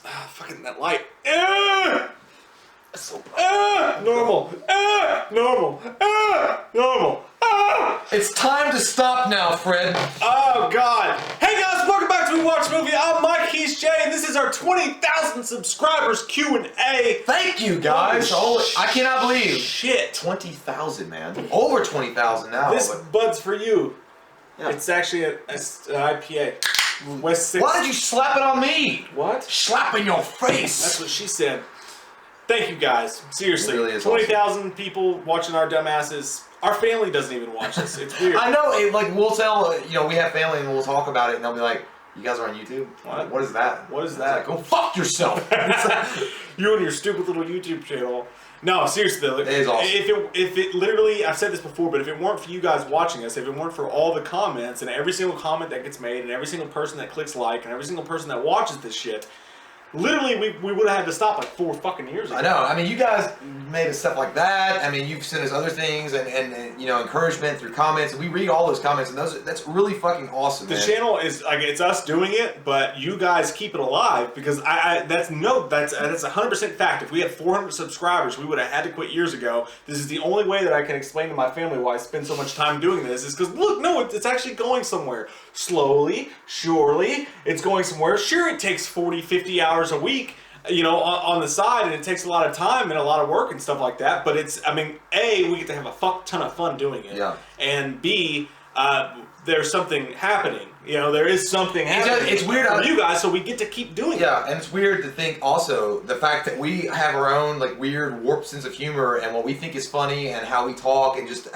Fucking that light. So normal. Normal. Normal. It's time to stop now, Fred. Oh, God. Hey, guys, welcome back to Wewatchedamovie. I'm Mike, he's Jay, and this is our 20,000 subscribers Q&A. Thank you, guys. I cannot believe. Shit. 20,000, man. Over 20,000 now. This bud's for you. Yeah. It's actually an IPA. West 6. Why did you slap it on me? What? Slap in your face. That's what she said. Thank you, guys. Seriously. It really is 20,000 people watching our dumbasses. Our family doesn't even watch this. It's weird. I know. Like, we'll tell, we have family and we'll talk about it and they'll be like, you guys are on YouTube? What is that? What is that? Like, go fuck yourself. You and your stupid little YouTube channel. No, seriously though. It is awesome. If it literally, I've said this before, but if it weren't for you guys watching us, if it weren't for all the comments and every single comment that gets made and every single person that clicks like and every single person that watches this shit, literally we would have had to stop like 4 fucking years ago. I know. I mean, you guys made us stuff like that. I mean, you've sent us other things and encouragement through comments. And we read all those comments and that's really fucking awesome. The channel is like, it's us doing it, but you guys keep it alive because that's 100% fact. If we had 400 subscribers, we would have had to quit years ago. This is the only way that I can explain to my family why I spend so much time doing this is because look, no, it's actually going somewhere. Slowly, surely, it's going somewhere. Sure, it takes 40, 50 hours a week, on the side, and it takes a lot of time and a lot of work and stuff like that. But it's, I mean, A, we get to have a fuck ton of fun doing it. Yeah. And B, there's something happening. There is something happening. It's weird for you guys, so we get to keep doing it. Yeah, and it's weird to think also the fact that we have our own like weird warped sense of humor and what we think is funny and how we talk and just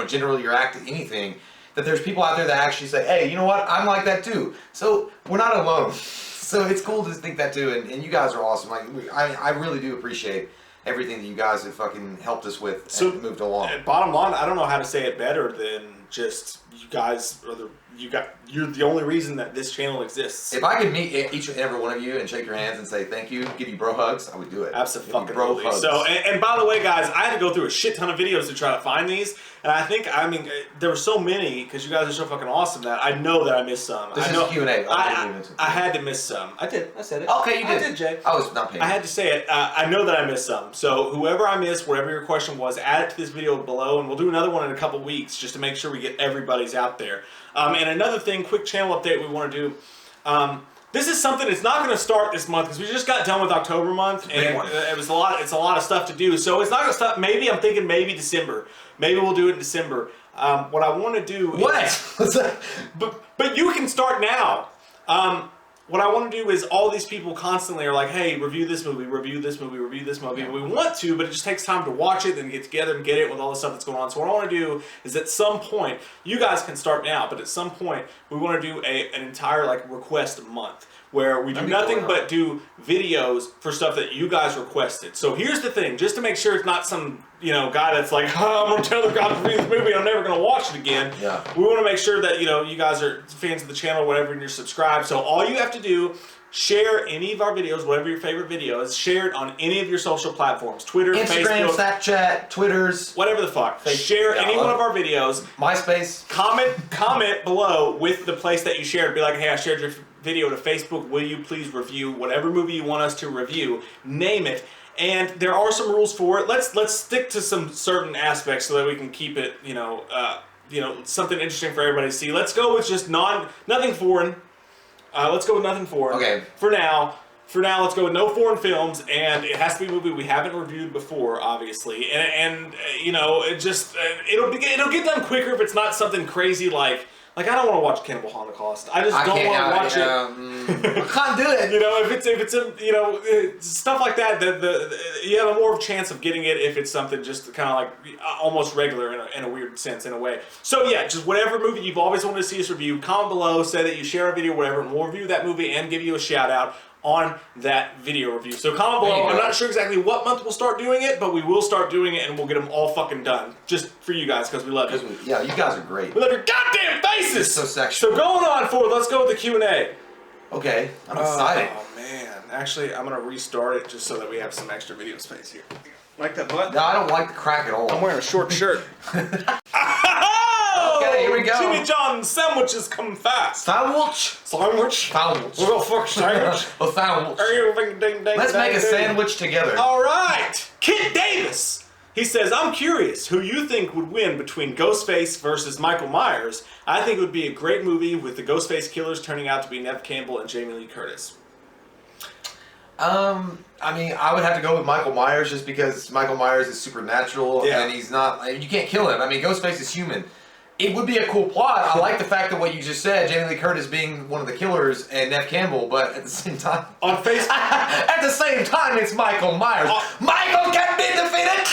generally react to anything. That there's people out there that actually say, hey, you know what? I'm like that too. So we're not alone. So it's cool to think that too, and you guys are awesome. Like I really do appreciate everything that you guys have fucking helped us with and moved along. Bottom line, I don't know how to say it better than just you guys are you're the only reason that this channel exists. If I could meet each and every one of you and shake your hands and say thank you, give you bro hugs, I would do it. Absolutely. Bro hugs. So, and by the way, guys, I had to go through a shit ton of videos to try to find these, and I mean, there were so many because you guys are so fucking awesome that I know that I missed some. This is Q&A. I had to miss some. I did. I said it. Okay, you did. I did, Jay. I was not paying. I had to say it. I know that I missed some. So whoever I missed, whatever your question was, add it to this video below, and we'll do another one in a couple weeks just to make sure we get everybody's out there. And another thing, quick channel update we want to do. This is something that's not going to start this month because we just got done with October month, and it's a lot of stuff to do. So it's not going to start. Maybe I'm thinking maybe December. Maybe we'll do it in December. What I want to do. What's that? But you can start now. What I want to do is all these people constantly are like, hey, review this movie, review this movie, review this movie. Yeah. We want to, but it just takes time to watch it and get together and get it with all the stuff that's going on. So what I want to do is at some point, you guys can start now, but at some point, we want to do an entire request month where we do nothing but do videos for stuff that you guys requested. So here's the thing, just to make sure it's not some guy that's like, oh, I'm going to tell the guy to review this movie, I'm never going to watch it again. Yeah. We want to make sure that, you guys are fans of the channel, whatever, and you're subscribed. So all you have to do, share any of our videos, whatever your favorite video is, share it on any of your social platforms. Twitter, Instagram, Facebook, Snapchat, Twitters. Whatever the fuck. Share any one of our videos. MySpace. Comment below with the place that you shared. Be like, hey, I shared your video to Facebook. Will you please review whatever movie you want us to review? Name it. And there are some rules for it. Let's stick to some certain aspects so that we can keep it, something interesting for everybody to see. Let's go with just nothing foreign. Let's go with nothing foreign. Okay. For now, let's go with no foreign films, and it has to be a movie we haven't reviewed before, obviously. And it just it'll get done quicker if it's not something crazy like I don't want to watch Cannibal Holocaust. I just don't want to watch it. I can't do it. If it's stuff like that, you have a more chance of getting it if it's something just kind of like almost regular in a weird sense, in a way. So yeah, just whatever movie you've always wanted to see us review, comment below, say that you share our video, whatever, and we'll review that movie and give you a shout out on that video review. So comment below. I'm not sure exactly what month we'll start doing it, but we will start doing it, and we'll get them all fucking done. Just for you guys, because we love you. Yeah, you guys are great. We love your goddamn faces! It's so sexual. So going on forward, let's go with the Q&A. Okay, I'm excited. Oh, man. Actually, I'm going to restart it just so that we have some extra video space here. Like that butt? No, I don't like the crack at all. I'm wearing a short shirt. Okay, here we go. go. Jimmy John's sandwiches come fast. Sandwich. Sandwich? Sandwich. We'll fuck sandwich. A sandwich. Ding, ding, Let's ding, make a ding. sandwich together. All right. Kit Davis. He says, I'm curious who you think would win between Ghostface versus Michael Myers. I think it would be a great movie with the Ghostface killers turning out to be Neve Campbell and Jamie Lee Curtis. I mean, I would have to go with Michael Myers just because Michael Myers is supernatural and he's not. You can't kill him. I mean, Ghostface is human. It would be a cool plot. I like the fact that what you just said, Jamie Lee Curtis being one of the killers and Neve Campbell, but at the same time, On Facebook, at the same time, it's Michael Myers. Michael can be defeated.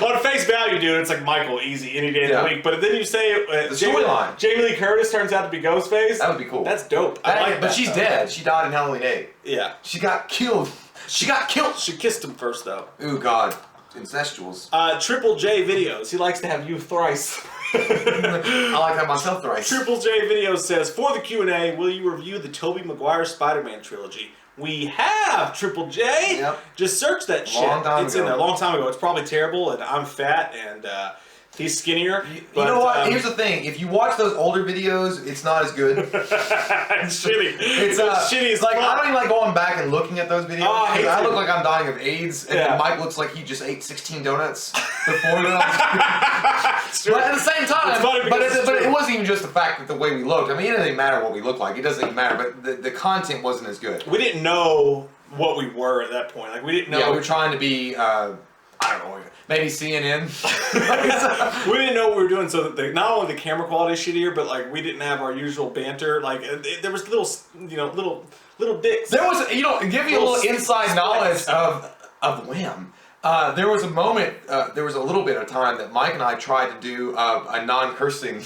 on face value, dude, it's like Michael, easy, any day of the week. But then you say The storyline. Jamie Lee Curtis turns out to be Ghostface. That would be cool. That's dope. I like but that, she's though. dead. She died in Halloween 8. Yeah. She got killed. She got killed. She kissed him first, though. Ooh, God. Incestuals. Triple J Videos. He likes to have you thrice. I like that myself thrice. Triple J Videos says, for the Q&A, will you review the Tobey Maguire Spider-Man trilogy? We have, Triple J. Yep. Just search that shit. It's in there a long time ago. It's probably terrible, and I'm fat, and he's skinnier. You know what? Here's the thing. If you watch those older videos, it's not as good. It's shitty. It's shitty. It's like, I don't even like going back and looking at those videos. Oh, I hate I it. look like I'm dying of AIDS, and then Mike looks like he just ate 16 donuts before But at the same time, but it wasn't even just the fact that the way we looked. I mean, it doesn't even matter what we look like. It doesn't even matter. But the content wasn't as good. We didn't know what we were at that point. Like, we didn't know. Yeah, we were trying to be, I don't know, maybe CNN. We didn't know what we were doing, so that not only the camera quality is shittier, but like we didn't have our usual banter. Like there was little dicks. There was, give you a little inside knowledge of Wham. There was a moment, there was a little bit of time that Mike and I tried to do a non-cursing,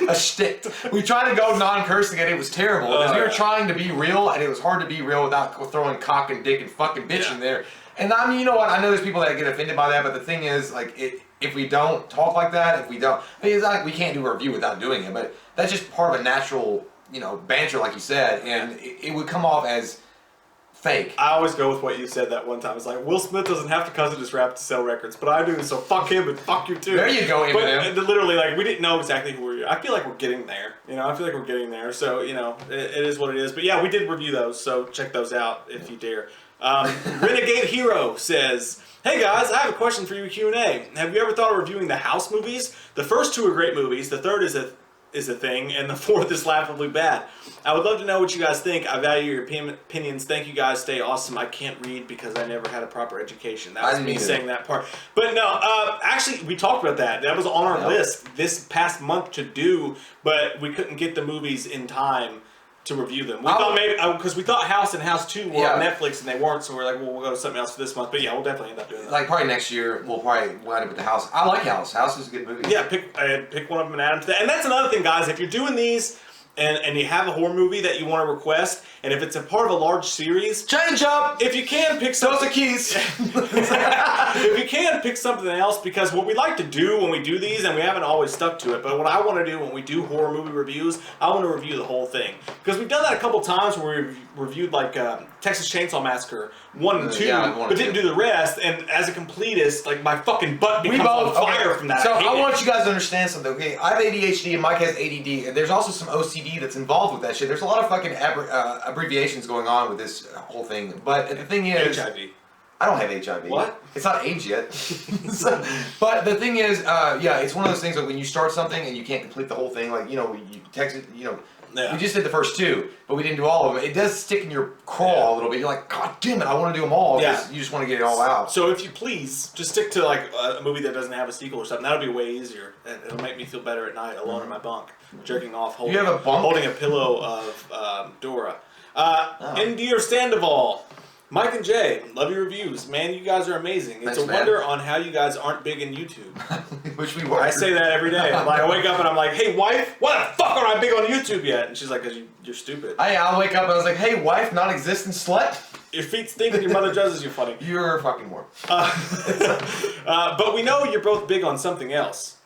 a shtick. We tried to go non-cursing and it was terrible because we were trying to be real and it was hard to be real without throwing cock and dick and fucking bitch in there. And I mean, you know what? I know there's people that get offended by that, but the thing is, like, if we don't talk like that, if we don't, it's like we can't do a review without doing it. But that's just part of a natural, banter, like you said, and it would come off as fake. I always go with what you said that one time. It's like, Will Smith doesn't have to cuss at his rap to sell records, but I do, so fuck him and fuck you too. There you go, Eminem. But literally, like, we didn't know exactly who we were. I feel like we're getting there. I feel like we're getting there. So, it is what it is. But yeah, we did review those, so check those out if you dare. Renegade Hero says, hey guys, I have a question for you Q&A. Have you ever thought of reviewing the House movies? The first two are great movies. The third is a thing, and the fourth is laughably bad. I would love to know what you guys think. I value your opinions. Thank you guys. Stay awesome. I can't read because I never had a proper education. That was me saying that part. But no, actually, we talked about that. That was on our list this past month to do, but we couldn't get the movies in time to review them. We thought maybe, because we thought House and House 2 were on Netflix and they weren't, so we're like, well, we'll go to something else for this month. But yeah, we'll definitely end up doing that. Like probably next year, we'll probably wind up with the House. I like House. House is a good movie. Yeah, pick one of them and add them to that. And that's another thing, guys. If you're doing these and you have a horror movie that you want to request, and if it's a part of a large series, change up. If you can pick something, those are keys. If you can pick something else, because what we like to do when we do these, and we haven't always stuck to it, but what I want to do when we do horror movie reviews, I want to review the whole thing, because we've done that a couple times where we reviewed like Texas Chainsaw Massacre 1 and 2, but didn't do the rest. And as a completist, like my fucking butt becomes on fire from that. So I want you guys to understand something. Okay, I have ADHD and Mike has ADD, and there's also some OCD that's involved with that shit. There's a lot of fucking abbreviations going on with this whole thing. But the thing is, HIV. I don't have HIV. What? It's not AIDS yet. But the thing is, it's one of those things that when you start something and you can't complete the whole thing, like, you text it, we just did the first two, but we didn't do all of them. It does stick in your craw a little bit. You're like, God damn it, I want to do them all. Yeah. You just want to get it all out. So if you please, just stick to like a movie that doesn't have a sequel or something. That'll be way easier. And it'll make me feel better at night alone in my bunk, jerking off, holding a pillow of Dora. Dear Sandoval, Mike and Jay, love your reviews. Man, you guys are amazing. It's a wonder on how you guys aren't big in YouTube. Which we were. I say that every day. I'm like, I wake up and I'm like, hey, wife, why the fuck aren't I big on YouTube yet? And she's like, because you're stupid. I'll wake up and I was like, hey, wife, non-existent slut. Your feet stink and your mother judges you funny. You're fucking more. But we know you're both big on something else.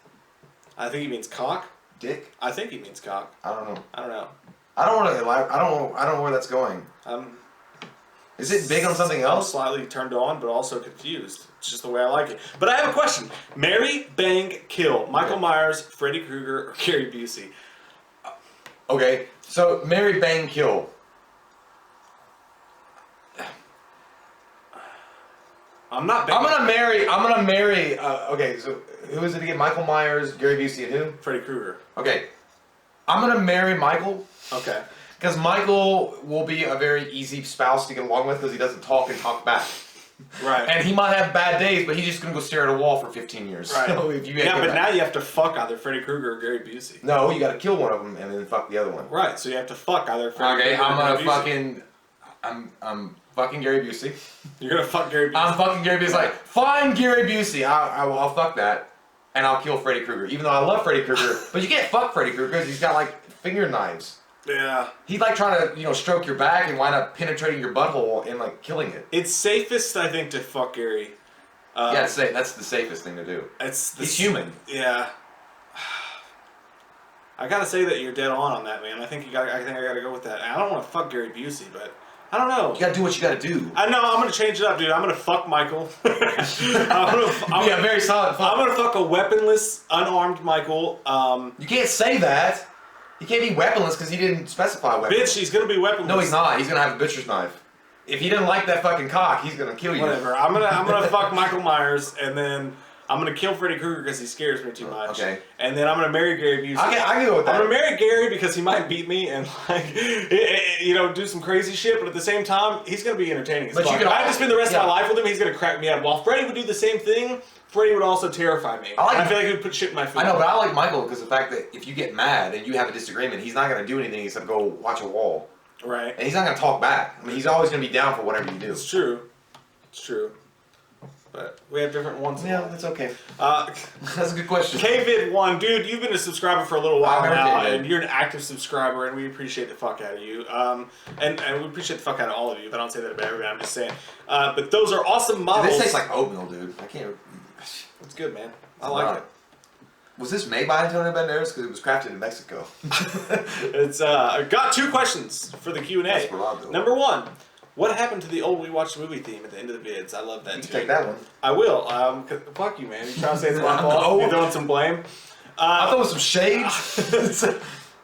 I think he means cock. Dick? I think he means cock. I don't know. I don't know. I don't want to elaborate. I don't know where that's going. Is it big on something I'm else? slightly turned on, but also confused. It's just the way I like it. But I have a question. Marry, bang, kill. Michael Myers, Freddy Krueger, or Gary Busey? Okay, so marry, bang, kill. I'm not I'm gonna marry. Okay, so who is it again? Michael Myers, Gary Busey, and who? Freddy Krueger. Okay, I'm gonna marry Michael. Okay. Because Michael will be a very easy spouse to get along with because he doesn't talk and talk back. Right. And he might have bad days, but he's just gonna go stare at a wall for 15 years. Right. So if you Yeah, but now you have to fuck either Freddy Krueger or Gary Busey. No, you gotta kill one of them and then fuck the other one. Right. So you have to fuck either Freddy Okay, Krueger I'm or gonna Gary Busey. I'm fucking Gary Busey. You're gonna fuck Gary Busey. I'm fucking Gary Busey. Like, fine, Gary Busey. I'll fuck that, and I'll kill Freddy Krueger. Even though I love Freddy Krueger, but you can't fuck Freddy Krueger because he's got like finger knives. Yeah. He's like trying to stroke your back and wind up penetrating your butthole and like killing it. It's safest, I think, to fuck Gary. Yeah, that's the safest thing to do. He's human. Yeah. I gotta say that you're dead on that, man. I think I gotta go with that. I don't want to fuck Gary Busey, but I don't know. You gotta do what you gotta do. I know. I'm gonna change it up, dude. I'm gonna fuck Michael. I'm very solid. I'm gonna fuck a weaponless, unarmed Michael. You can't say that. He can't be weaponless because he didn't specify weaponless. Bitch, he's gonna be weaponless. No, he's not. He's gonna have a butcher's knife. If he didn't like that fucking cock, he's gonna kill you. Whatever. I'm gonna fuck Michael Myers, and then I'm gonna kill Freddy Krueger because he scares me too much. Okay. And then I'm gonna marry Gary Busey. I can go with that. I'm gonna marry Gary because he might beat me and do some crazy shit, but at the same time, he's gonna be entertaining as fuck. If I have to spend the rest of my life with him, he's gonna crack me up. While Freddy would do the same thing, Freddy would also terrify me. I feel like he would put shit in my food. I know, but I like Michael because the fact that if you get mad and you have a disagreement, he's not gonna do anything except go watch a wall. Right. And he's not gonna talk back. I mean, he's always gonna be down for whatever you do. It's true. It's true. But we have different ones. Yeah, that's okay. That's a good question. KVid1, dude, you've been a subscriber for a little while now, KVid. and you're an active subscriber, and we appreciate the fuck out of you. And we appreciate the fuck out of all of you. But I don't say that about everybody. I'm just saying. But those are awesome models. Dude, this tastes like oatmeal, dude. I can't. It's good, man. I like it. Was this made by Antonio Banderas? Because it was crafted in Mexico. It's I got 2 questions for the Q&A. Desperado. Number 1. What happened to the old We Watched Movie theme at the end of the vids? I love that. You can take that one. I will. Fuck you, man. You trying to say it's my fault? You're throwing some blame? I thought it was some shade.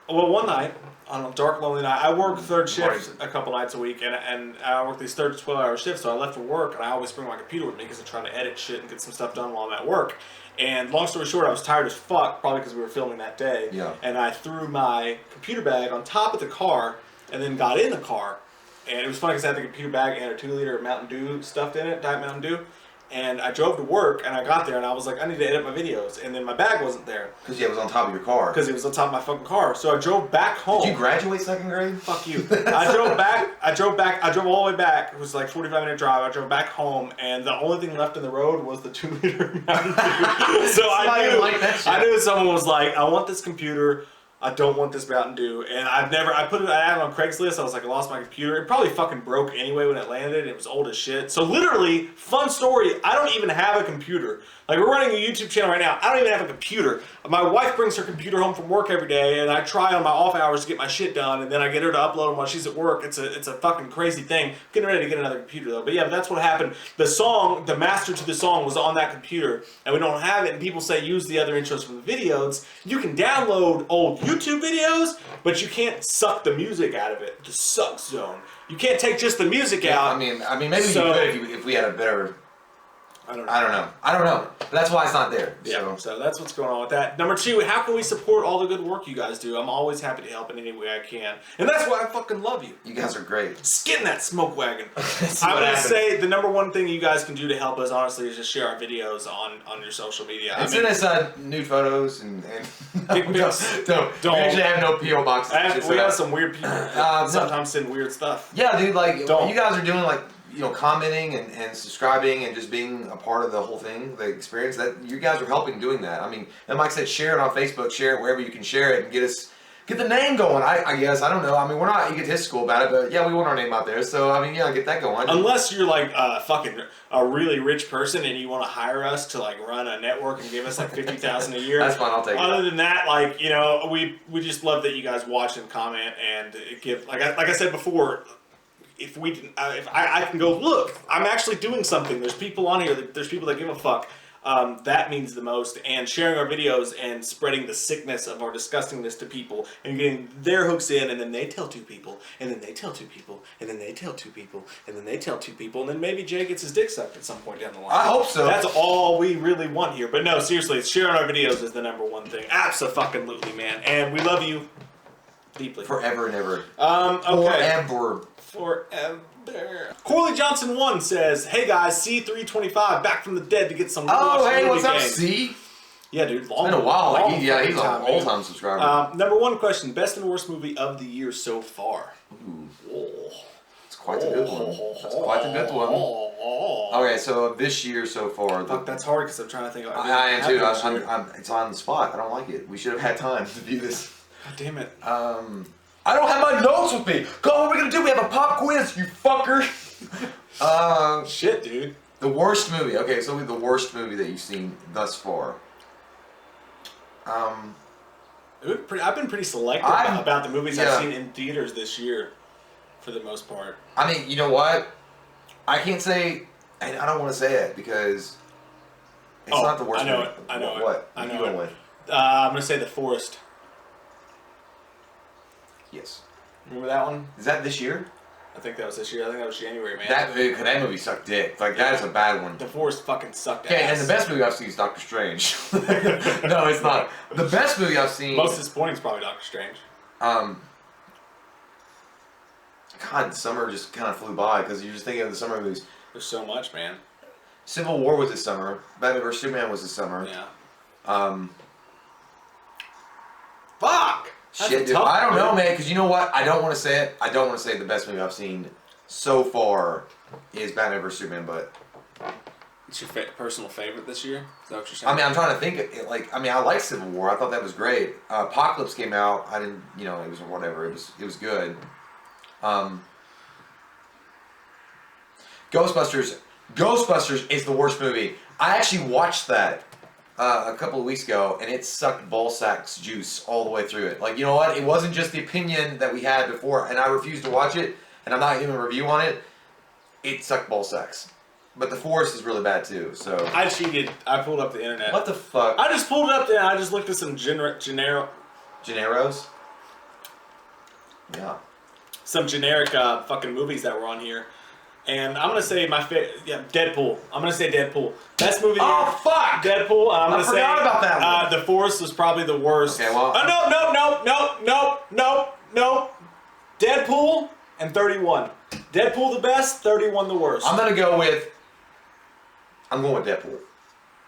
Well, one night, on a dark, lonely night, I work third shift a couple nights a week, and I work these 12-hour shifts, so I left for work, and I always bring my computer with me because I'm trying to edit shit and get some stuff done while I'm at work. And long story short, I was tired as fuck, probably because we were filming that day. Yeah. And I threw my computer bag on top of the car, and then got in the car. And it was funny because I had the computer bag and a 2-liter Mountain Dew stuffed in it, Diet Mountain Dew. And I drove to work, and I got there, and I was like, I need to edit my videos. And then my bag wasn't there. Because it was on top of your car. Because it was on top of my fucking car. So I drove back home. Did you graduate 2nd grade? Fuck you. I drove all the way back. It was like a 45-minute drive. I drove back home, and the only thing left in the road was the 2-liter Mountain Dew. So I knew someone was like, I want this computer. I don't want this Mountain Dew. And I put it out on Craigslist. I was like, I lost my computer. It probably fucking broke anyway when it landed. It was old as shit. So literally, fun story, I don't even have a computer. Like, we're running a YouTube channel right now. I don't even have a computer. My wife brings her computer home from work every day, and I try on my off hours to get my shit done, and then I get her to upload them while she's at work. It's a fucking crazy thing. Getting ready to get another computer, though. But yeah, that's what happened. The master to the song was on that computer, and we don't have it, and people say use the other intros from the videos. You can download old YouTube videos, but you can't suck the music out of it. The suck zone. You can't take just the music out. I mean, maybe you could if we had a better... I don't know. But that's why it's not there. Yeah, so that's what's going on with that. Number 2, how can we support all the good work you guys do? I'm always happy to help in any way I can. And that's why I fucking love you. You guys are great. Just get in that smoke wagon. I would say the number 1 thing you guys can do to help us, honestly, is just share our videos on your social media. And send us nude photos and dick pics. Don't. We actually have no P.O. boxes. We have some weird people sometimes send weird stuff. Yeah, dude, like, what you guys are doing, like, commenting and subscribing and just being a part of the whole thing, the experience, that you guys are helping doing that. I mean, and Mike said, share it on Facebook, share it wherever you can share it and get the name going. I guess, I don't know. I mean, we're not egotistical about it, but yeah, we want our name out there. So, I mean, yeah, get that going. Unless you're like fucking a really rich person and you want to hire us to like run a network and give us like $50,000 a year. That's fine, I'll take it. Other than that, like, we just love that you guys watch and comment and give, like I said before, if I can go, look, I'm actually doing something. There's people on here. There's people that give a fuck. That means the most. And sharing our videos and spreading the sickness of our disgustingness to people and getting their hooks in, and then they tell 2 people, and then they tell 2 people, and then they tell 2 people, and then they tell 2 people, and then maybe Jay gets his dick sucked at some point down the line. I hope so. That's all we really want here. But no, seriously, sharing our videos is the #1 thing. Abso-fucking-lutely, man. And we love you deeply. Forever and ever. Okay. Forever. Corley Johnson 1 says, "Hey guys, C325 back from the dead to get some." Oh, hey, what's up, games. C? Yeah, dude. It's been a while. Like, he's an all-time subscriber. #1 question: best and worst movie of the year so far. Ooh. It's quite a good one. That's quite a good one. Okay, so this year so far. Fuck, that's hard because I'm trying to think. I am too. It's on the spot. I don't like it. We should have had time to view this. God damn it. I don't have my notes with me. God, what are we gonna do? We have a pop quiz, you fucker. Shit, dude. The worst movie. Okay, so the worst movie that you've seen thus far. I've been pretty selective about the movies I've seen in theaters this year, for the most part. I mean, you know what? I can't say, and I don't want to say it because it's not the worst movie. I know it. What? I know you going with? I'm gonna say The Forest. Yes. Remember that one? Is that this year? I think that was this year. I think that was January, man. That movie sucked dick. Like, that is a bad one. The Forest fucking sucked ass. Okay, and the best movie I've seen is Doctor Strange. No, it's not. The best movie I've seen... Most disappointing is probably Doctor Strange. God, summer just kind of flew by because you're just thinking of the summer movies. There's so much, man. Civil War was this summer. Batman vs. Superman was this summer. Yeah. Fuck! Shit, dude. I don't know, man, because you know what? I don't want to say it. I don't want to say the best movie I've seen so far is Batman vs. Superman, but... It's your personal favorite this year? Is that what you're saying? I mean, I'm trying to think. I like Civil War. I thought that was great. Apocalypse came out. I didn't, it was whatever. It was good. Ghostbusters. Ghostbusters is the worst movie. I actually watched that a couple of weeks ago, and it sucked ballsack's juice all the way through it. Like, you know what? It wasn't just the opinion that we had before, and I refused to watch it, and I'm not giving a review on it. It sucked ballsacks. But The Forest is really bad too, so... I cheated. I pulled up the internet. What the fuck? I just pulled it up there and I just looked at some Generos? Yeah. Some generic fucking movies that were on here. And I'm going to say my favorite... Yeah, Deadpool. I'm going to say Deadpool. Best movie... Oh, fuck! Deadpool. I'm going to say... I forgot about that one. The Forest was probably the worst. Okay, well... No. Deadpool and 31. Deadpool the best, 31 the worst. I'm going with Deadpool.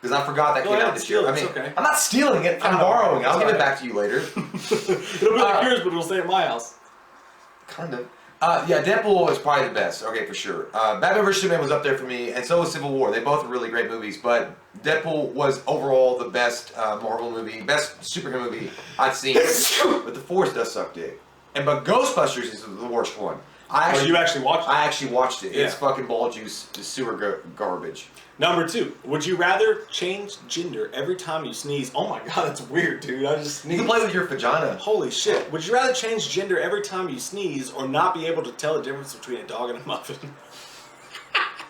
Because I forgot that came out this year. Okay. I'm not stealing it. I'm borrowing it. I'll give it back to you later. It'll be like yours, but it'll stay at my house. Kind of. Yeah, Deadpool is probably the best. Okay, for sure. Batman vs. Superman was up there for me, and so was Civil War. They both were really great movies, but Deadpool was overall the best Marvel movie, best superhero movie I've seen. But The Forest does suck dick. But Ghostbusters is the worst one. You actually watched it? I actually watched it. Yeah. It's fucking ball juice. It's sewer garbage. #2. Would you rather change gender every time you sneeze? Oh my god, that's weird, dude. I just sneezed. You can play with your vagina. Holy shit. Would you rather change gender every time you sneeze or not be able to tell the difference between a dog and a muffin?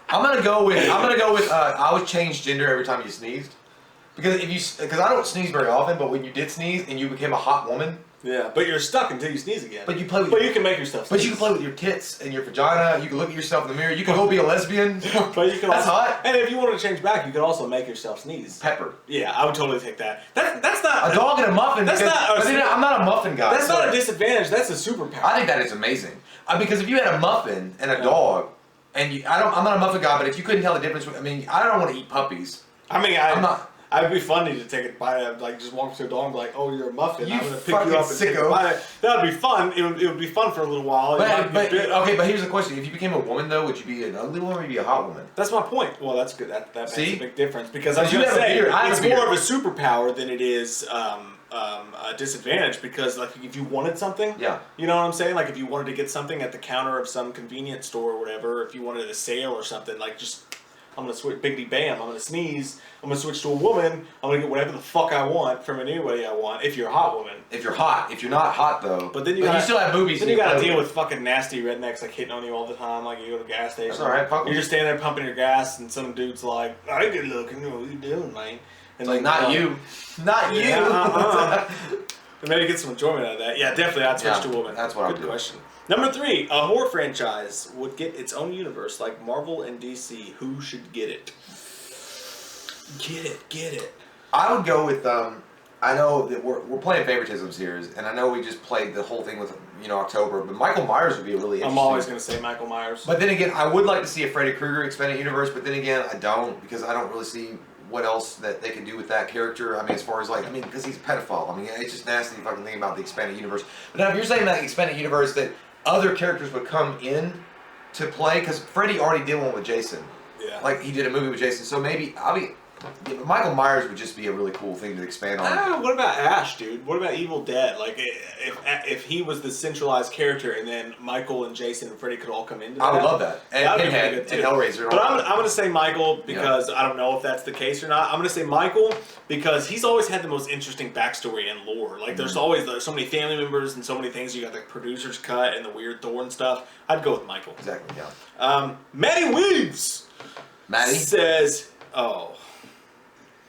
I'm gonna go with I would change gender every time you sneezed. Because I don't sneeze very often, but when you did sneeze and you became a hot woman. Yeah, but you're stuck until you sneeze again. But you play with. But you can make yourself sneeze. But you can play with your tits and your vagina. You can look at yourself in the mirror. You can go be a lesbian. But you can That's also, hot. And if you want to change back, you can also make yourself sneeze. Pepper. Yeah, I would totally take that. That's not a dog and a muffin. That's not. I'm not a muffin guy. That's not a disadvantage. That's a superpower. I think that is amazing. Because if you had a muffin and a dog, and I'm not a muffin guy, but if you couldn't tell the difference, I don't want to eat puppies. I'm not. It'd be funny to take a bite of, like, just walk up to a dog and be like, oh, you're a muffin. I'm going to pick you up and take a bite. That would be fun. It would be fun for a little while. But here's the question. If you became a woman, though, would you be an ugly woman or would you be a hot woman? That's my point. Well, that's good. That makes a big difference. Because I was going going to say, it's more of a superpower than it is a disadvantage. Because, like, if you wanted something, you know what I'm saying? Like, if you wanted to get something at the counter of some convenience store or whatever, if you wanted a sale or something, like, just... I'm gonna switch biggity bam. I'm gonna sneeze. I'm gonna switch to a woman. I'm gonna get whatever the fuck I want from anybody I want. If you're a hot woman. If you're hot. If you're not hot though. But then you still have boobies. Then you gotta deal with fucking nasty rednecks like hitting on you all the time. Like you go to a gas station. That's alright. You're just standing there pumping your gas, and some dude's like, "I ain't good looking. What are you doing, man?" And like, not you. Not you. And maybe get some enjoyment out of that. Yeah, definitely. I'd switch to a woman. That's what I'm doing. Good question. Number 3, a horror franchise would get its own universe like Marvel and DC. Who should get it? Get it. I would go with I know that we're playing favoritisms here, and I know we just played the whole thing with October, but Michael Myers would be a really interesting. I'm always going to say Michael Myers. But then again, I would like to see a Freddy Krueger expanded universe, but then again, I don't, because I don't really see what else that they can do with that character. I mean, as far as because he's a pedophile. I mean, it's just nasty to fucking think about the expanded universe. But now if you're saying that expanded universe that other characters would come in to play, because Freddy already did one with Jason. Yeah. Like he did a movie with Jason, so maybe Michael Myers would just be a really cool thing to expand on. What about Ash, dude? What about Evil Dead? Like, if he was the centralized character, and then Michael and Jason and Freddy could all come into that. I would love that. And Pinhead and Hellraiser. But I'm going to say Michael because I don't know if that's the case or not. I'm going to say Michael because he's always had the most interesting backstory and lore. Like, there's always so many family members and so many things. You got the producer's cut and the weird Thorn stuff. I'd go with Michael. Exactly, yeah. Maddie Weaves says,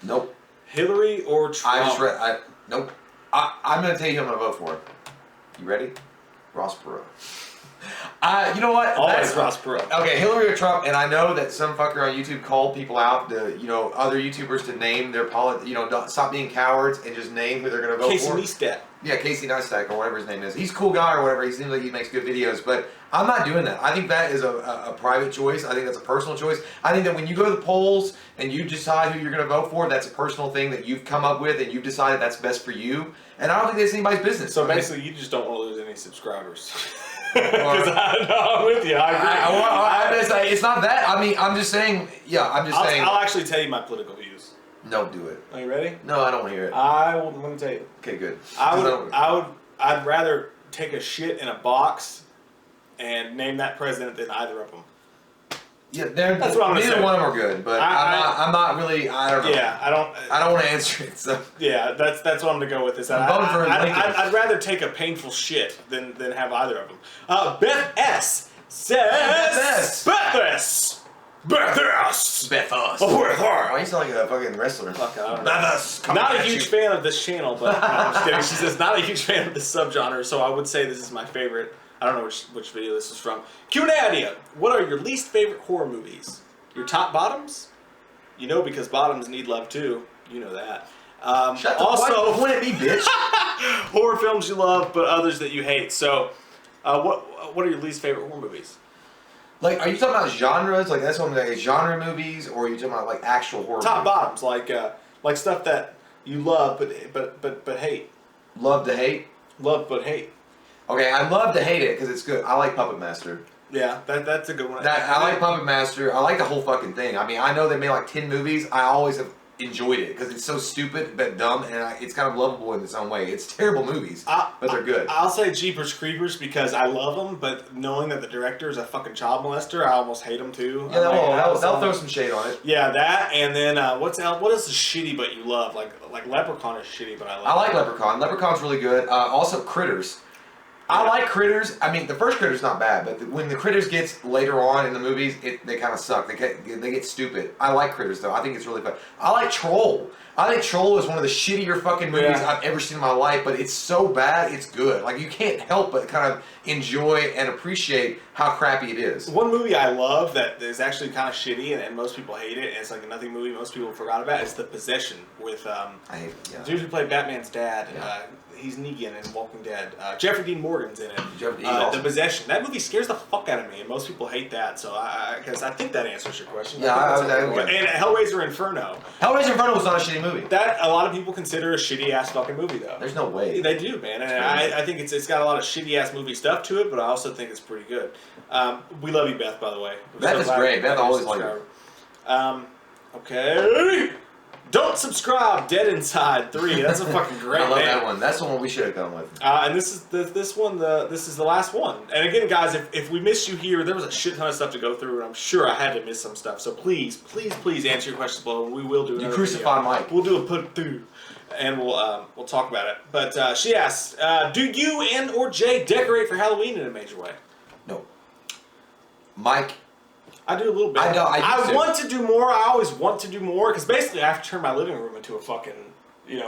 Nope. Hillary or Trump? I just read. Nope. I'm going to tell you who I'm going to vote for. You ready? Ross Perot. You know what? Always Ross Perot. Okay, Hillary or Trump, and I know that some fucker on YouTube called people out to, other YouTubers to name their don't stop being cowards and just name who they're going to vote Casey for. Neistat. Yeah, Casey Neistat or whatever his name is. He's a cool guy or whatever. He seems like he makes good videos, but I'm not doing that. I think that is a private choice. I think that's a personal choice. I think that when you go to the polls and you decide who you're going to vote for, that's a personal thing that you've come up with and you've decided that's best for you. And I don't think that's anybody's business. So basically, you just don't want to lose any subscribers. Because I'm with you. I agree. It's not that. I mean, I'm just saying. Yeah, I'm just saying. I'll actually tell you my political views. No, do it. Are you ready? No, I don't want to hear it. I'm going to tell you. Okay, good. I'd rather take a shit in a box and name that president than either of them. Yeah, that's what I'm neither saying. One of them are good, but I'm not really. I don't know. Yeah, I don't want to answer it. So. Yeah, that's what I'm gonna go with. I'd rather take a painful shit than have either of them. Beth S says Beth S. Why you sound like a fucking wrestler? Fuck, I don't know. Not a huge fan of this channel, but no, I'm just kidding. She says not a huge fan of this subgenre, so I would say this is my favorite. I don't know which video this is from. Q&A idea. What are your least favorite horror movies? Your top bottoms? Because bottoms need love too. You know that. Shut the fuck point at me, bitch. Horror films you love, but others that you hate. So, what are your least favorite horror movies? Like, are you talking about genres? Like, that's what I'm like, genre movies, or are you talking about like actual horror? Top movies? bottoms, like stuff that you love but hate. Love to hate. Love but hate. Okay, I love to hate it because it's good. I like Puppet Master. Yeah, that's a good one. I like Puppet Master. I like the whole fucking thing. I mean, I know they made like 10 movies. I always have enjoyed it because it's so stupid but dumb, and it's kind of lovable in its own way. It's terrible movies, but they're good. I'll say Jeepers Creepers because I love them, but knowing that the director is a fucking child molester, I almost hate him too. Yeah, they'll throw some shade on it. Yeah, that, and then what is the shitty but you love? Like Leprechaun is shitty, but I love. I like Leprechaun. Leprechaun's really good. Also, Critters. I like Critters. I mean, the first Critter's not bad, but when the Critters gets later on in the movies, they kind of suck. They get stupid. I like Critters, though. I think it's really fun. I like Troll. I think Troll is one of the shittier fucking movies I've ever seen in my life, but it's so bad, it's good. Like, you can't help but kind of enjoy and appreciate how crappy it is. One movie I love that is actually kind of shitty, and most people hate it, and it's like nothing movie most people forgot about, is The Possession with I hate it, the dude who played Batman's dad. Yeah. He's Negan in Walking Dead. Jeffrey Dean Morgan's in it. Awesome. The Possession. That movie scares the fuck out of me, and most people hate that. So because I think that answers your question. Yeah, and Hellraiser Inferno. Hellraiser Inferno was not a shitty movie. That a lot of people consider a shitty ass fucking movie though. There's no way. They do, man. And I think it's got a lot of shitty ass movie stuff to it, but I also think it's pretty good. We love you, Beth, by the way. Beth is great. Beth always liked her. Okay. Don't Subscribe, Dead Inside 3. That's a fucking great I love name. that one. That's the one we should have gone with. And this is this one. This is the last one. And again, guys, if we missed you here, there was a shit ton of stuff to go through, and I'm sure I had to miss some stuff. So please, please, please answer your questions below, and we will do. You crucify Mike. We'll do a put through, and we'll talk about it. But she asks, do you and or Jay decorate for Halloween in a major way? No. Mike. I do a little bit. I want to do more. I always want to do more because basically I have to turn my living room into a fucking,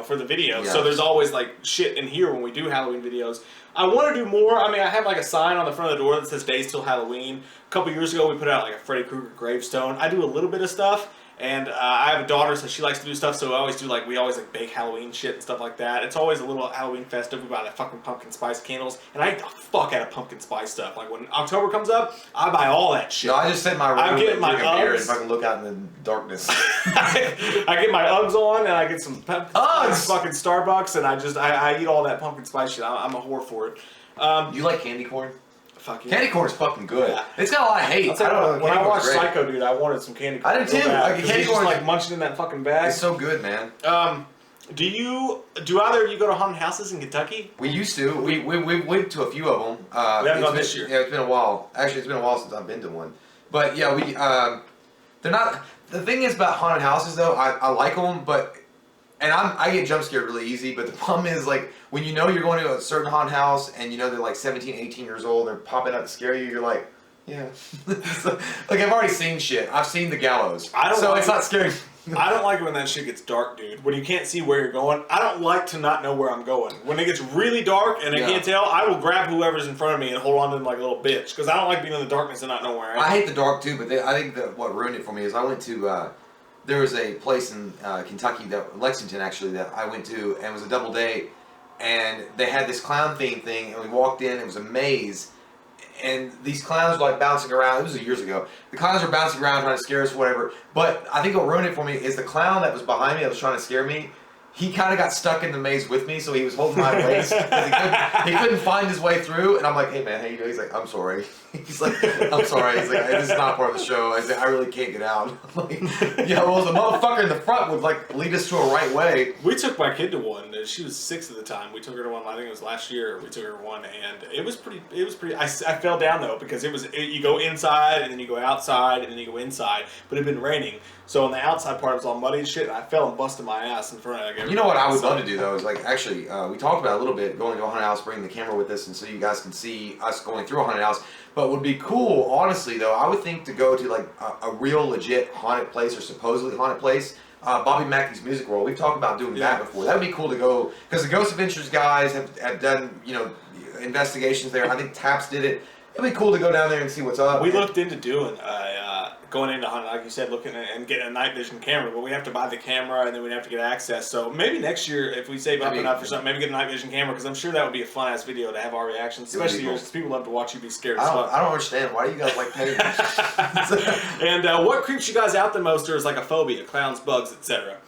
for the video. Yeah. So there's always like shit in here when we do Halloween videos. I want to do more. I mean, I have like a sign on the front of the door that says Days Till Halloween. A couple years ago, we put out like a Freddy Krueger gravestone. I do a little bit of stuff. And I have a daughter, so she likes to do stuff, so we always bake Halloween shit and stuff like that. It's always a little Halloween festive. We buy the fucking pumpkin spice candles, and I eat the fuck out of pumpkin spice stuff. Like when October comes up, I buy all that shit. No, I just sit in my room I get my and drink a beer Uggs. and fucking look out in the darkness. I get my Uggs on, and I get some Uggs! fucking Starbucks, and I eat all that pumpkin spice shit. I'm a whore for it. You like candy corn? Fuck yeah. Candy corn is fucking good. Yeah. It's got a lot of hate. I'll tell you what, when I watched great. Psycho, dude, I wanted some candy corn. I did too. So bad, Like, 'cause candy he's just corn- munching in that fucking bag. It's so good, man. Do either of you go to haunted houses in Kentucky? We used to. We went to a few of them. We haven't gone this year. Yeah, it's been a while. Actually, it's been a while since I've been to one. But yeah, they're not. The thing is about haunted houses, though, I like them, but. And I get jump scared really easy, but the problem is, like, when you know you're going to a certain haunted house and you know they're like 17, 18 years old, they're popping out to scare you, you're like, yeah. So, like, I've already seen shit. I've seen the gallows. It's not scary. I don't like it when that shit gets dark, dude. When you can't see where you're going. I don't like to not know where I'm going. When it gets really dark and I can't tell, I will grab whoever's in front of me and hold on to them like a little bitch. Because I don't like being in the darkness and not know where I am. I hate the dark, too, but I think that what ruined it for me is I went to... there was a place in Kentucky, Lexington actually, that I went to, and it was a double date, and they had this clown theme thing, and we walked in, it was a maze, and these clowns were like bouncing around. It was years ago. The clowns were bouncing around trying to scare us, whatever. But I think what ruined it for me is the clown that was behind me that was trying to scare me. He kind of got stuck in the maze with me, so he was holding my waist. He couldn't find his way through, and I'm like, hey man, how you doing? He's like, I'm sorry. He's like, I'm sorry. He's like, this is not part of the show. I said, I really can't get out. I'm like, yeah, well, the motherfucker in the front would like lead us to a right way. We took my kid to one. She was 6 at the time. We took her to one. I think it was last year. We took her to one, and it was pretty. I fell down though because you go inside and then you go outside and then you go inside. But it had been raining, so on the outside part it was all muddy and shit. And I fell and busted my ass in front of everybody. You know what I would love to do though is like actually we talked about it a little bit going to a haunted house, bringing the camera with us, and so you guys can see us going through a haunted house. But would be cool, honestly though, I would think to go to like a real legit haunted place or supposedly haunted place. Bobby Mackey's Music World. We've talked about doing that before. That would be cool to go because the Ghost Adventures guys have done investigations there. I think Taps did it. It'd be cool to go down there and see what's up. We looked into doing going into haunted, like you said, looking at, and getting a night vision camera, but we have to buy the camera and then we'd have to get access. So maybe next year, if we save up enough for something, maybe get a night vision camera because I'm sure that would be a fun ass video to have our reactions, especially yours, because people love to watch you be scared as fuck. I don't understand. Why do you guys like paying? And what creeps you guys out the most, or is like a phobia, clowns, bugs, etc.?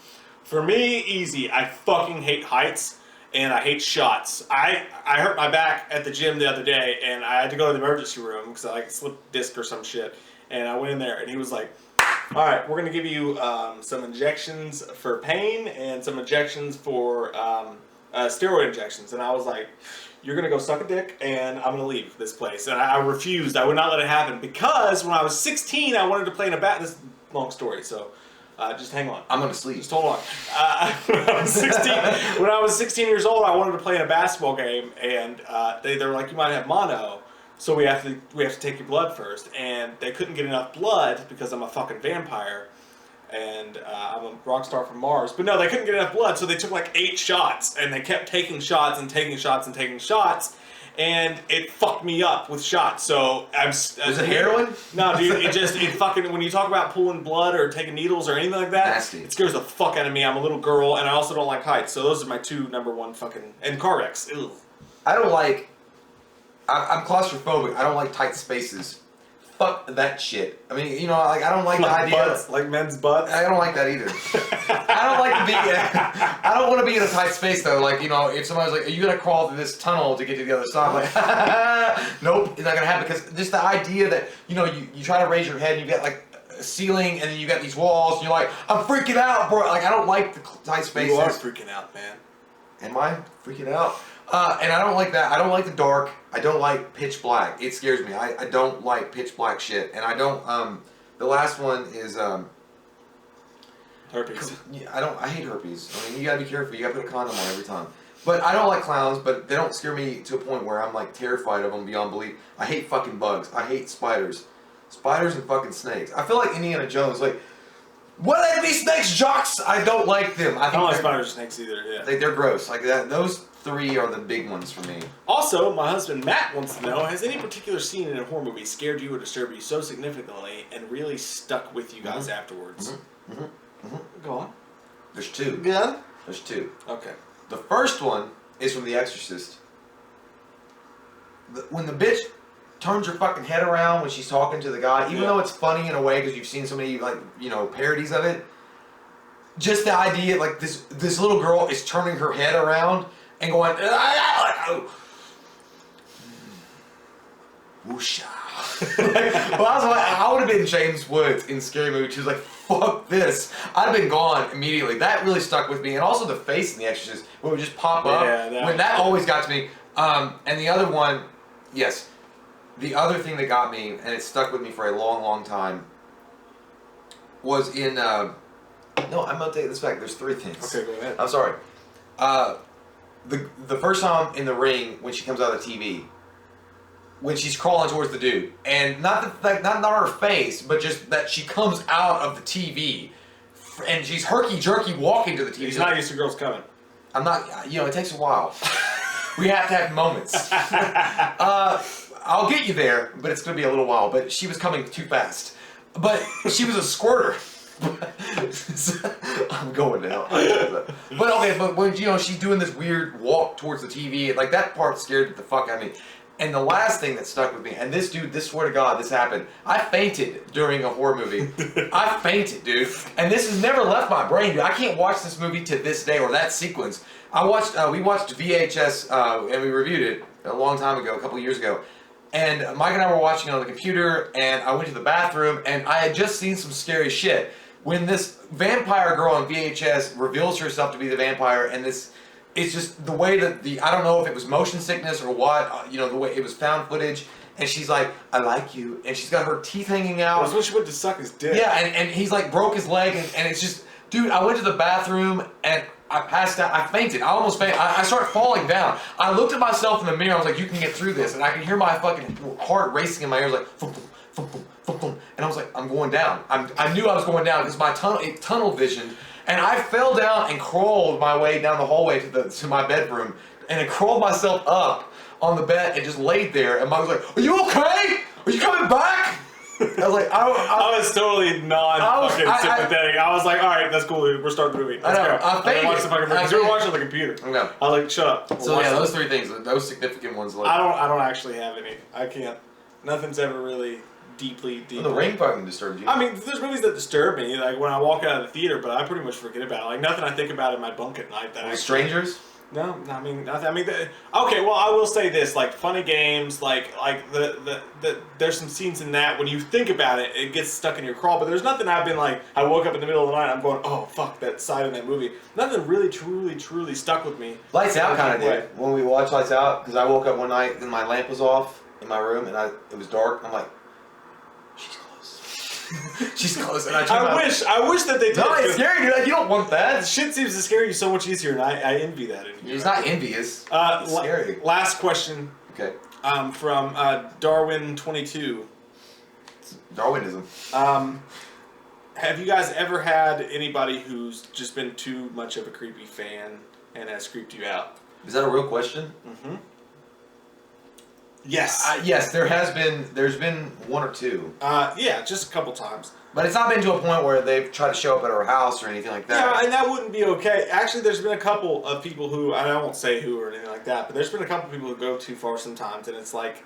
For me, easy. I fucking hate heights. And I hate shots. I hurt my back at the gym the other day, and I had to go to the emergency room because I like slipped disc or some shit. And I went in there, and he was like, "All right, we're gonna give you some injections for pain and some injections for steroid injections." And I was like, "You're gonna go suck a dick, and I'm gonna leave this place." And I refused. I would not let it happen because when I was 16, I wanted to play in a bat. This is a long story, so. Just hang on. I'm gonna sleep. Just hold on. When I was 16 years old, I wanted to play in a basketball game, and they were like, "You might have mono, so we have to take your blood first." And they couldn't get enough blood because I'm a fucking vampire, and I'm a rock star from Mars. But no, they couldn't get enough blood, so they took like 8 shots, and they kept taking shots and taking shots and taking shots. And it fucked me up with shots. So was it heroin? No, dude. It fucking, when you talk about pulling blood or taking needles or anything like that, nasty. It scares the fuck out of me. I'm a little girl, and I also don't like heights. So those are my 2 number 1 fucking, and car wrecks. Ew. I don't like. I'm claustrophobic. I don't like tight spaces. Fuck that shit. I mean, like I don't like the idea. Butts, like men's butts. I don't like that either. I don't like to be. I don't want to be in a tight space though. Like if somebody's like, "Are you gonna crawl through this tunnel to get to the other side?" I'm like, nope, it's not gonna happen because just the idea that you try to raise your head and you get like ceiling, and then you got these walls, and you're like, I'm freaking out, bro. Like, I don't like the tight spaces. You are freaking out, man. Am I freaking out? And I don't like that. I don't like the dark. I don't like pitch black. It scares me. I don't like pitch black shit. And I don't, the last one is, herpes. I hate herpes. I mean, you gotta be careful. You gotta put a condom on every time. But I don't like clowns, but they don't scare me to a point where I'm like terrified of them beyond belief. I hate fucking bugs. I hate spiders. Spiders and fucking snakes. I feel like Indiana Jones, like, what are these snakes, jocks? I don't like them. I don't like spiders or snakes either, yeah. They're gross. Like that. Those three are the big ones for me. Also, my husband Matt wants to know, has any particular scene in a horror movie scared you or disturbed you so significantly and really stuck with you guys afterwards? Go on. There's two. Yeah? There's two. Okay. The first one is from The Exorcist. When the bitch turns her fucking head around when she's talking to the guy, even though it's funny in a way because you've seen so many, like, you know, parodies of it, just the idea, like, this little girl is turning her head around and going, whoosha. Well, I would have been James Woods in Scary Movie 2. Like, fuck this. I'd have been gone immediately. That really stuck with me. And also the face in The Exorcist, when it would just pop up. That always got to me. And the other one, yes. The other thing that got me, and it stuck with me for a long, long time, was in, no, I'm going to take this back. There's three things. Okay, go ahead. I'm sorry. The first time in The Ring, when she comes out of the TV, when she's crawling towards the dude, and not her face, but just that she comes out of the TV, and she's herky-jerky walking to the TV. He's not used to girls coming. I'm not, you know, it takes a while. We have to have moments. I'll get you there, but it's going to be a little while. But she was coming too fast. But she was a squirter. I'm going now. But okay, but when, you know, she's doing this weird walk towards the TV, like that part scared the fuck out of me. And the last thing that stuck with me, and this dude, this swear to God, this happened. I fainted during a horror movie. I fainted, dude. And this has never left my brain, dude. I can't watch this movie to this day, or that sequence. We watched VHS, and we reviewed it a long time ago, a couple of years ago. And Mike and I were watching it on the computer, and I went to the bathroom, and I had just seen some scary shit. When this vampire girl on VHS reveals herself to be the vampire, and this, it's just the way that I don't know if it was motion sickness or what, you know, the way it was found footage, and she's like, I like you, and she's got her teeth hanging out. It was when she went to suck his dick. Yeah, and he's like broke his leg, and it's just, dude, I went to the bathroom, and I passed out. I fainted. I almost fainted. I started falling down. I looked at myself in the mirror. I was like, you can get through this. And I could hear my fucking heart racing in my ears, like, thump, thump, thump, thump, thump. And I was like, I'm going down. I knew I was going down because my tunnel vision. And I fell down and crawled my way down the hallway to my bedroom. And I crawled myself up on the bed and just laid there. And Mom was like, are you okay? Are you coming back? I was like, I was totally sympathetic. I was like, all right, that's cool, dude. We're starting the movie. Let's go. I watch the fucking movie. Because we were watching on the computer. Okay. I was like, shut up. So yeah, those three things, those significant ones. Like, I don't actually have any. I can't. Nothing's ever really deeply. Well, the Ring fucking disturbed you. I mean, there's movies that disturb me, like when I walk out of the theater, but I pretty much forget about it. Like nothing I think about in my bunk at night. That Strangers. No, I mean, nothing. I mean, okay. Well, I will say this: like funny games, like the there's some scenes in that when you think about it, it gets stuck in your craw. But there's nothing I've been like. I woke up in the middle of the night, I'm going, oh fuck, that side of that movie. Nothing really, truly stuck with me. Lights Out kind of did. When we watched Lights Out, because I woke up one night and my lamp was off in my room and it was dark. I'm like, she's close. She's close. And I wish that they did. No, it's scary, dude. Like, you don't want that. Shit seems to scare you so much easier, and I envy that in you. It's not envious. It's scary. Last question. Okay. From Darwin22. Darwinism. Have you guys ever had anybody who's just been too much of a creepy fan and has creeped you out? Is that a real question? Mm-hmm. Yes. Yes, there's been one or two. Yeah, just a couple times. But it's not been to a point where they've tried to show up at our house or anything like that. Yeah, and that wouldn't be okay. Actually, there's been a couple of people who, I won't say who or anything like that, but there's been a couple of people who go too far sometimes, and it's like,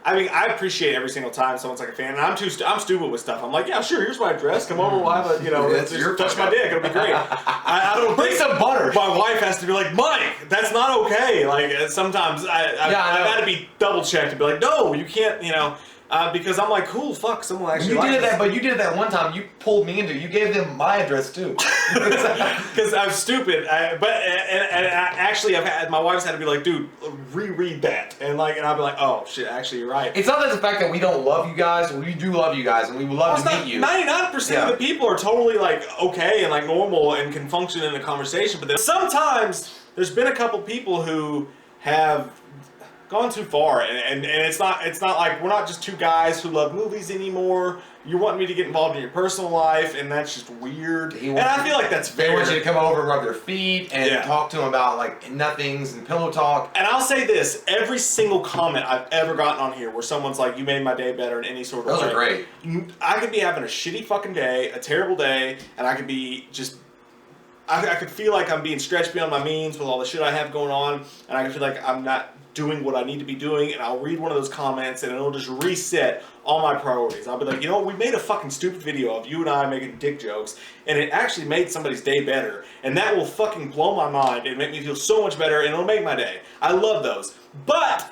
I mean, I appreciate every single time someone's like a fan, and I'm stupid with stuff. I'm like, yeah, sure, here's my address. Come over, we'll have a, touch my dick. It'll be great. I don't bring some butter. My wife has to be like, Mike, that's not okay. Like sometimes I've had to be double checked and be like, no, you can't. Because I'm like, cool, fuck, someone actually You likes did this. that, but you did that one time. You pulled me into. You gave them my address too. Because I'm stupid. Actually, my wife's had to be like, dude, reread that, and I'll be like, oh shit, actually, you're right. It's not that the fact that we don't love you guys. We do love you guys, and we would love to meet you. 99% of the people are totally okay and normal and can function in a conversation, but then sometimes there's been a couple people who have gone too far, and it's not like we're not just two guys who love movies anymore. You're wanting me to get involved in your personal life, and that's just weird. And I feel like that's fair. They want you to come over and rub their feet and talk to them about nothings and pillow talk. And I'll say this: every single comment I've ever gotten on here, where someone's like, "You made my day better" in any sort of way. Those are great. I could be having a shitty fucking day, a terrible day, and I could be just. I could feel like I'm being stretched beyond my means with all the shit I have going on, and I could feel like I'm not doing what I need to be doing, and I'll read one of those comments, and it'll just reset all my priorities. I'll be like, we made a fucking stupid video of you and I making dick jokes, and it actually made somebody's day better, and that will fucking blow my mind and make me feel so much better, and it'll make my day. I love those. But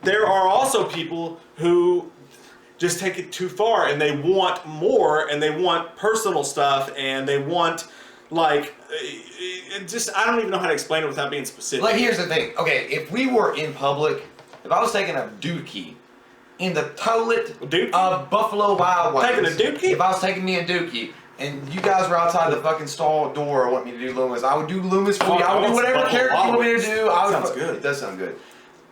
there are also people who just take it too far, and they want more, and they want personal stuff, and they want... I don't even know how to explain it without being specific. Here's the thing. Okay, if we were in public, if I was taking a dookie in the toilet of Buffalo Wild Wings. Taking a dookie? If I was taking me a dookie, and you guys were outside the fucking stall door and want me to do Loomis, I would do Loomis for you. I would do whatever character you want me to do. Sounds good. It does sound good.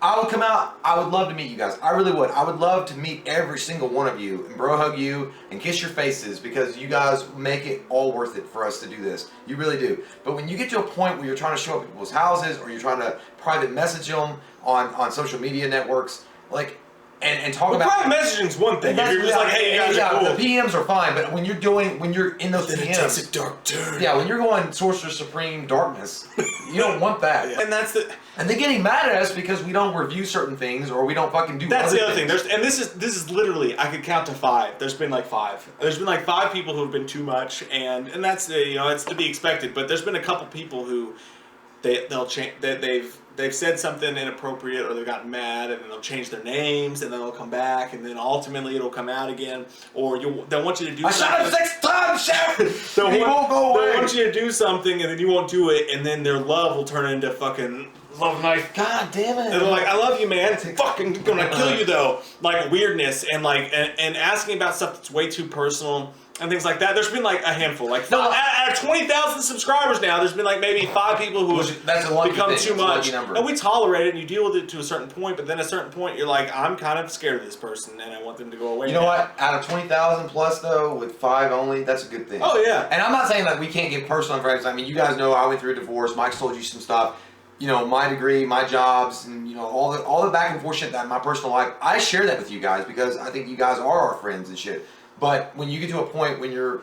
I would come out. I would love to meet you guys. I really would. I would love to meet every single one of you and bro hug you and kiss your faces because you guys make it all worth it for us to do this. You really do. But when you get to a point where you're trying to show up at people's houses or you're trying to private message them on social media networks, and talk about private messaging's one thing. If you're just hey, you guys are cool. The PMs are fine, but when you're in those then PMs, it takes a dark turn. Yeah, when you're going Sorcerer Supreme darkness, you don't want that. Yeah. And they're getting mad at us because we don't review certain things or we don't fucking do. That's other the other things. thing. This is literally, I could count to 5. There's been 5. There's been 5 people who have been too much, and that's it's to be expected. But there's been a couple people who they'll change. They've said something inappropriate or they've gotten mad, and then they'll change their names, and then they'll come back, and then ultimately it'll come out again. Or they'll want you to do. I shot him 6 times, Sheriff. He won't go away. They'll want you to do something, and then you won't do it, and then their love will turn into fucking love knife. God damn it. And they're like, I love you, man. It's fucking gonna kill you though. Weirdness and and asking about stuff that's way too personal. And things like that. There's been a handful. Out of 20,000 subscribers now, there's been maybe 5 people who have become too much. And we tolerate it and you deal with it to a certain point, but then at a certain point you're like, I'm kind of scared of this person and I want them to go away. You know what? Out of 20,000 plus though, with 5 only, that's a good thing. Oh yeah. And I'm not saying we can't get personal information. I mean, you guys know I went through a divorce. Mike's told you some stuff. My degree, my jobs, and all the back and forth shit that in my personal life. I share that with you guys because I think you guys are our friends and shit. But when you get to a point when you're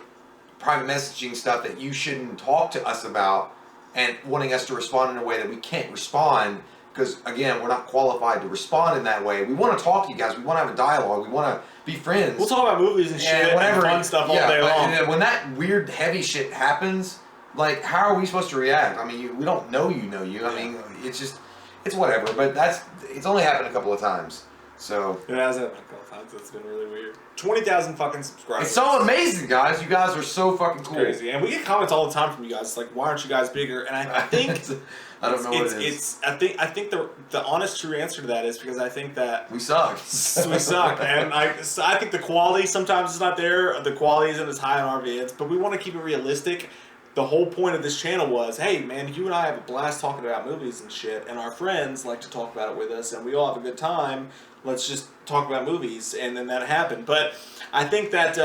private messaging stuff that you shouldn't talk to us about and wanting us to respond in a way that we can't respond because, again, we're not qualified to respond in that way. We want to talk to you guys. We want to have a dialogue. We want to be friends. We'll talk about movies and shit and fun stuff all day long. And when that weird, heavy shit happens, how are we supposed to react? I mean, we don't know you know you. I mean, it's whatever. But it's only happened a couple of times. So it has happened a couple times. It's been really weird. 20,000 fucking subscribers. It's so amazing, guys. You guys are so fucking cool. Crazy. And we get comments all the time from you guys. It's why aren't you guys bigger? And I think I don't know what it is. I think the honest true answer to that is because I think that we suck. We suck. And I think the quality sometimes is not there. The quality isn't as high on our vids, but we want to keep it realistic. The whole point of this channel was, hey man, you and I have a blast talking about movies and shit, and our friends like to talk about it with us, and we all have a good time. Let's just talk about movies, and then that happened. But I think that,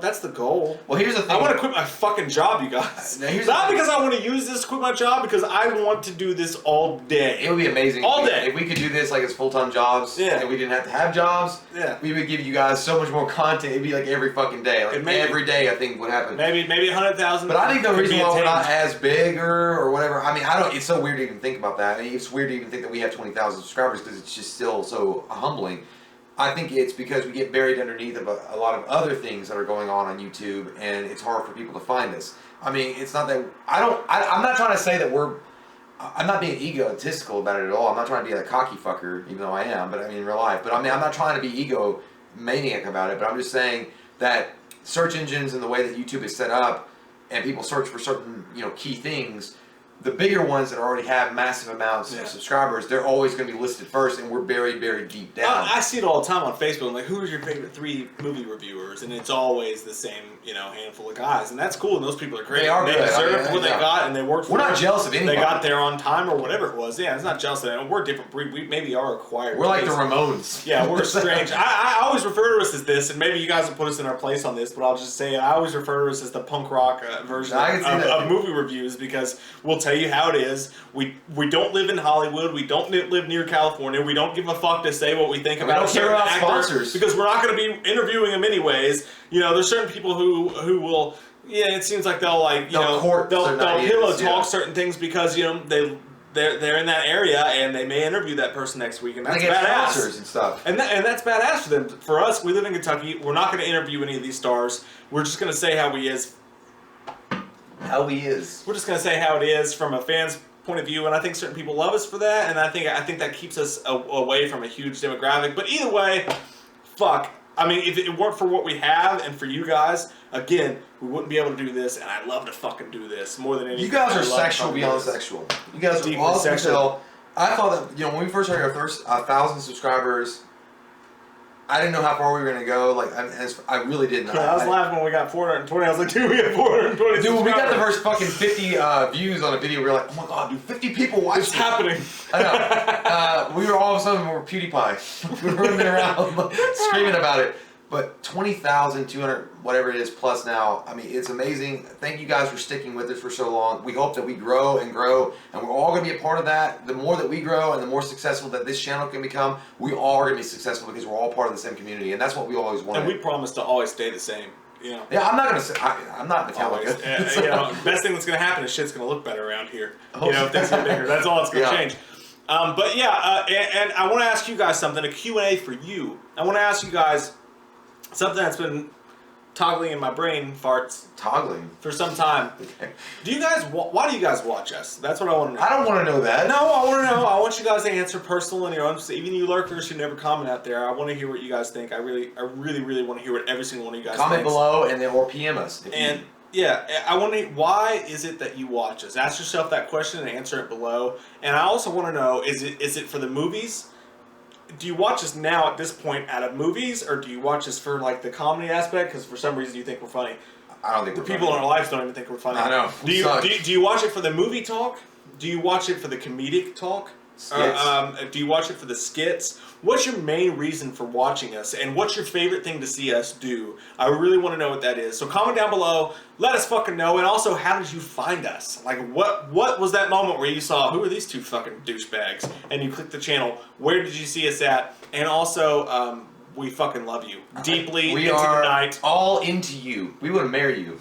that's the goal. Well, here's the thing. I want to quit my fucking job, you guys. Not because I want to use this to quit my job, because I want to do this all day. It would be amazing. All day. If we could do this as full-time jobs, and we didn't have to have jobs, we would give you guys so much more content. It'd be every fucking day. Every day, I think, would happen. Maybe 100,000. But I think the reason why we're not as bigger or whatever, I mean, it's so weird to even think about that. I mean, it's weird to even think that we have 20,000 subscribers because it's just still so humbling. I think it's because we get buried underneath of a lot of other things that are going on YouTube, and it's hard for people to find us. I mean, it's not that I'm not trying to say that we're I'm not being egotistical about it at all. I'm not trying to be a cocky fucker, even though I am. But I mean, in real life. But I mean, I'm not trying to be egomaniac about it. But I'm just saying that search engines and the way that YouTube is set up, and people search for certain key things. The bigger ones that already have massive amounts of subscribers, they're always going to be listed first, and we're very, very deep down. I see it all the time on Facebook. I'm like, who is your favorite 3 movie reviewers? And it's always the same, handful of guys. And that's cool, and those people are great. They are They good. deserve what they got, and they worked for it. We're not jealous of anybody. They got there on time or whatever it was. Yeah, it's not jealous of them. We're a different breed. We maybe are acquired. We're like the Ramones. Yeah, we're strange. I always refer to us as this, and maybe you guys will put us in our place on this, but I'll just say I always refer to us as the punk rock version of movie reviews, because we'll tell you how it is. We don't live in Hollywood. We don't live near California. We don't give a fuck to say what we think about a certain actor, sponsors, because we're not going to be interviewing them anyways. There's certain people who will. Yeah, it seems like they'll pillow talk certain things because they're in that area and they may interview that person next week, and that's badass. Sponsors and stuff. And that's badass for them. For us, we live in Kentucky. We're not going to interview any of these stars. We're just going to say how he is. How he is. We're just going to say how it is from a fan's point of view, and I think certain people love us for that, and I think that keeps us away from a huge demographic. But either way, fuck. I mean, if it weren't for what we have and for you guys, again, we wouldn't be able to do this, and I love to fucking do this more than anything. You guys are sexual beyond sexual. You guys are awesome sexual. I thought that, when we first had our first 1,000 subscribers, I didn't know how far we were going to go. Like, I really didn't. Yeah, I was laughing when we got 420. I was like, dude, we have 420. Dude, when we got the first fucking 50 views on a video, we were like, oh my god, dude, 50 people watched It's happening. I know. We were all of a sudden, we were PewDiePie. We were running around screaming about it. But 20,200, whatever it is, plus now, I mean, it's amazing. Thank you guys for sticking with us for so long. We hope that we grow, and we're all going to be a part of that. The more that we grow and the more successful that this channel can become, we all are going to be successful because we're all part of the same community, and that's what we always want. And we promise to always stay the same. Yeah, I'm not going to say, I'm not Metallica. Best thing that's going to happen is shit's going to look better around here. Things get bigger. That's all it's going to change. But yeah, and I want to ask you guys something, a Q&A for you. I want to ask you guys something that's been toggling in my brain, for some time. Okay. Why do you guys watch us? That's what I want to know. I don't want to know that. No, I want to know. I want you guys to answer personal and your own. Even you lurkers who never comment out there, I want to hear what you guys think. I really want to hear what every single one of you guys comment below or PM us. And yeah, I want to. Why is it that you watch us? Ask yourself that question and answer it below. And I also want to know: is it for the movies? Do you watch us now at this point out of movies, or do you watch us for like the comedy aspect? Because for some reason you think we're funny. I don't think the people in our lives don't even think we're funny. I know. Do you watch it for the movie talk? Do you watch it for the comedic talk? Do you watch it for the skits? What's your main reason for watching us, and what's your favorite thing to see us do? I really want to know what that is. So comment down below. Let us fucking know. And also, how did you find us? Like, what was that moment where you saw, who are these two fucking douchebags? And you clicked the channel. Where did you see us at? And also, we fucking love you deeply. We into are the night. All into you. We want to marry you.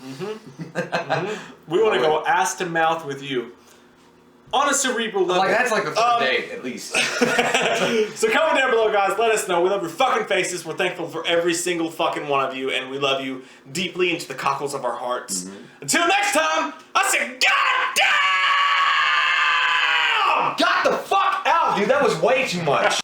We want to go ass to mouth with you. On a cerebral level. Like, that's like the third date, at least. So comment down below, guys. Let us know. We love your fucking faces. We're thankful for every single fucking one of you. And we love you deeply into the cockles of our hearts. Until next time, I say, God damn! Got the fuck out, dude. That was way too much.